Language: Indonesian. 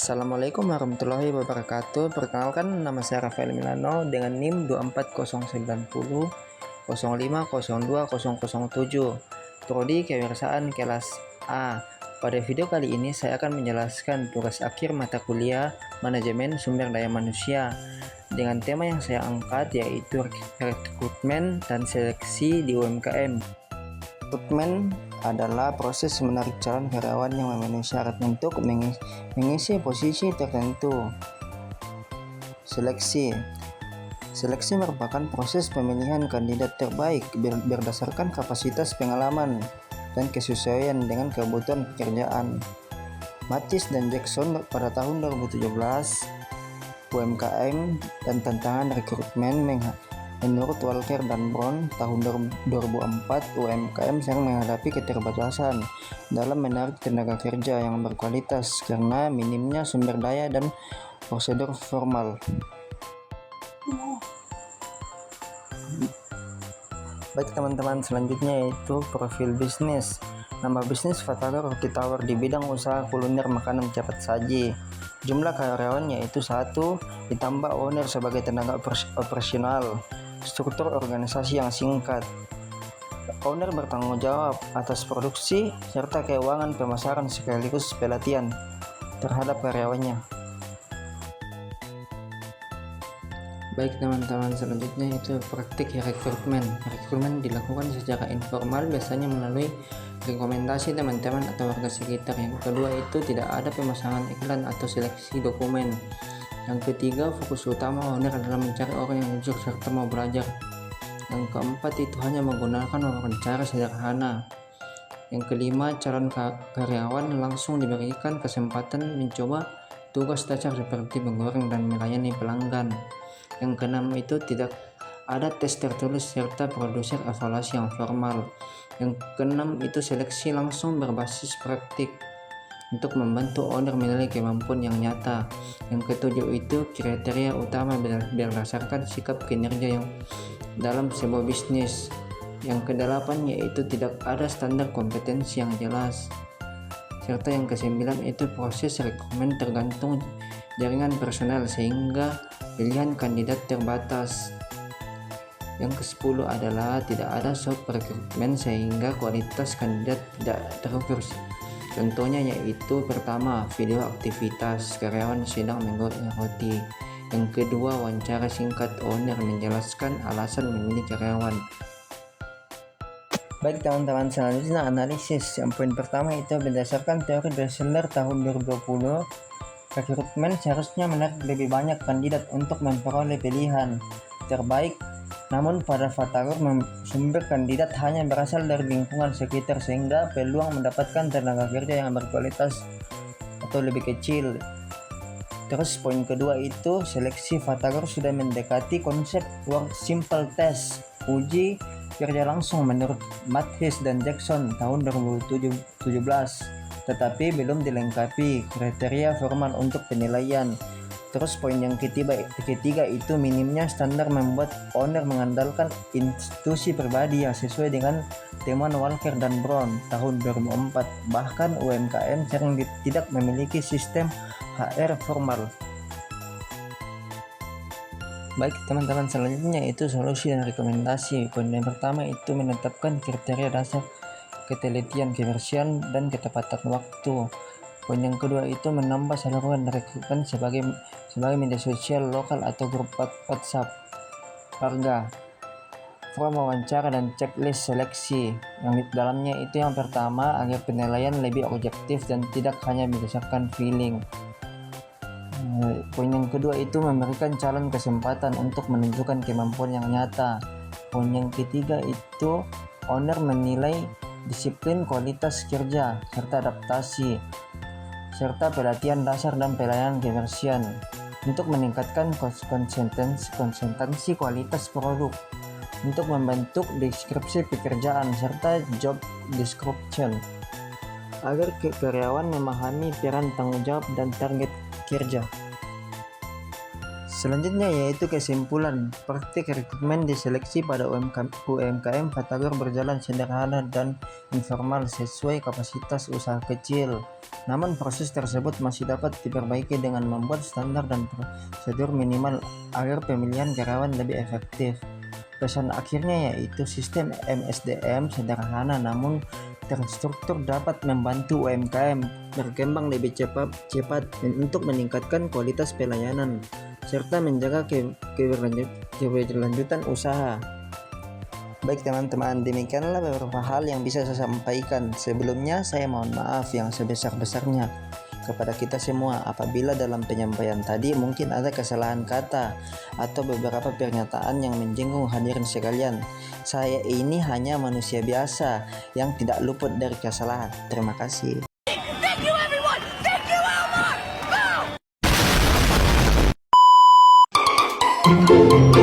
Assalamualaikum warahmatullahi wabarakatuh. Perkenalkan, nama saya Rafael Milano dengan NIM 24090 05020007, Prodi Kewirausahaan kelas A. Pada video kali ini saya akan menjelaskan tugas akhir mata kuliah Manajemen Sumber Daya Manusia dengan tema yang saya angkat yaitu rekrutmen dan seleksi di UMKM. Rekrutmen adalah proses menarik calon karyawan yang memenuhi syarat untuk mengisi posisi tertentu. Seleksi merupakan proses pemilihan kandidat terbaik berdasarkan kapasitas, pengalaman, dan kesesuaian dengan kebutuhan pekerjaan. Mathis dan Jackson pada tahun 2017, UMKM dan tantangan rekrutmen. Menurut Walker dan Brown, tahun 2004, UMKM sedang menghadapi keterbatasan dalam menarik tenaga kerja yang berkualitas karena minimnya sumber daya dan prosedur formal. Baik teman-teman, selanjutnya yaitu profil bisnis. Nama bisnis Fatagor Roti Tower di bidang usaha kuliner makanan cepat saji. Jumlah karyawan yaitu 1, ditambah owner sebagai tenaga operasional. Struktur organisasi yang singkat. Owner bertanggung jawab atas produksi serta keuangan pemasaran sekaligus pelatihan terhadap karyawannya. Baik teman-teman, selanjutnya itu praktik rekrutmen. Rekrutmen dilakukan secara informal, biasanya melalui rekomendasi teman-teman atau warga sekitar. Yang kedua itu tidak ada pemasangan iklan atau seleksi dokumen. Yang ketiga, fokus utama owner adalah mencari orang yang jujur serta mau belajar. Yang keempat itu hanya menggunakan wawancara sederhana. Yang kelima, calon karyawan langsung diberikan kesempatan mencoba tugas dasar seperti menggoreng dan melayani pelanggan. Yang keenam itu tidak ada tes tertulis serta produser evaluasi yang formal. Yang keenam itu seleksi langsung berbasis praktik untuk membantu owner menilai kemampuan yang nyata. Yang ketujuh itu kriteria utama berdasarkan sikap kinerja yang dalam sebuah bisnis. Yang kedelapan yaitu tidak ada standar kompetensi yang jelas. Serta yang kesembilan itu proses rekrutmen tergantung jaringan personal sehingga pilihan kandidat terbatas. Yang ke-10 adalah tidak ada shop rekrutmen sehingga kualitas kandidat tidak terukur. Contohnya yaitu pertama, video aktivitas karyawan sedang menggoreng roti. Yang kedua, wawancara singkat owner menjelaskan alasan memilih karyawan. Baik teman-teman, selanjutnya analisis. Yang poin pertama itu berdasarkan teori Dressler tahun 2020, rekrutmen seharusnya menarik lebih banyak kandidat untuk memperoleh pilihan terbaik. Namun pada Fatagor sumber kandidat hanya berasal dari lingkungan sekitar sehingga peluang mendapatkan tenaga kerja yang berkualitas atau lebih kecil. Terus poin kedua itu seleksi Fatagor sudah mendekati konsep work simple test, uji kerja langsung menurut Mathis dan Jackson tahun 2017, tetapi belum dilengkapi kriteria formal untuk penilaian. Terus poin yang ketiga itu minimnya standar membuat owner mengandalkan institusi pribadi yang sesuai dengan temuan Walker dan Brown tahun 2004. Bahkan UMKM sering tidak memiliki sistem HR formal. Baik teman-teman, selanjutnya itu solusi dan rekomendasi. Poin yang pertama itu menetapkan kriteria dasar ketelitian, kebersihan, dan ketepatan waktu. Poin yang kedua itu menambah saluran rekrutmen sebagai media sosial lokal atau grup WhatsApp warga, form wawancara dan checklist seleksi yang di dalamnya itu yang pertama agar penilaian lebih objektif dan tidak hanya berdasarkan feeling. Poin yang kedua itu memberikan calon kesempatan untuk menunjukkan kemampuan yang nyata. Poin yang ketiga itu owner menilai disiplin, kualitas kerja, serta adaptasi, serta pelatihan dasar dan pelayanan kebersihan untuk meningkatkan konsistensi kualitas produk, untuk membentuk deskripsi pekerjaan serta job description agar karyawan memahami peran, tanggung jawab, dan target kerja. Selanjutnya yaitu kesimpulan. Praktik rekrutmen di seleksi pada UMKM Fatagor berjalan sederhana dan informal sesuai kapasitas usaha kecil. Namun proses tersebut masih dapat diperbaiki dengan membuat standar dan prosedur minimal agar pemilihan karyawan lebih efektif. Pesan akhirnya yaitu sistem MSDM sederhana namun terstruktur dapat membantu UMKM berkembang lebih cepat untuk meningkatkan kualitas pelayanan serta menjaga keberlanjutan usaha. Baik teman-teman, demikianlah beberapa hal yang bisa saya sampaikan. Sebelumnya saya mohon maaf yang sebesar-besarnya kepada kita semua apabila dalam penyampaian tadi mungkin ada kesalahan kata atau beberapa pernyataan yang menyinggung hadirin sekalian. Saya ini hanya manusia biasa yang tidak luput dari kesalahan. Terima kasih. Thank you everyone! Thank you Elmar! Boom!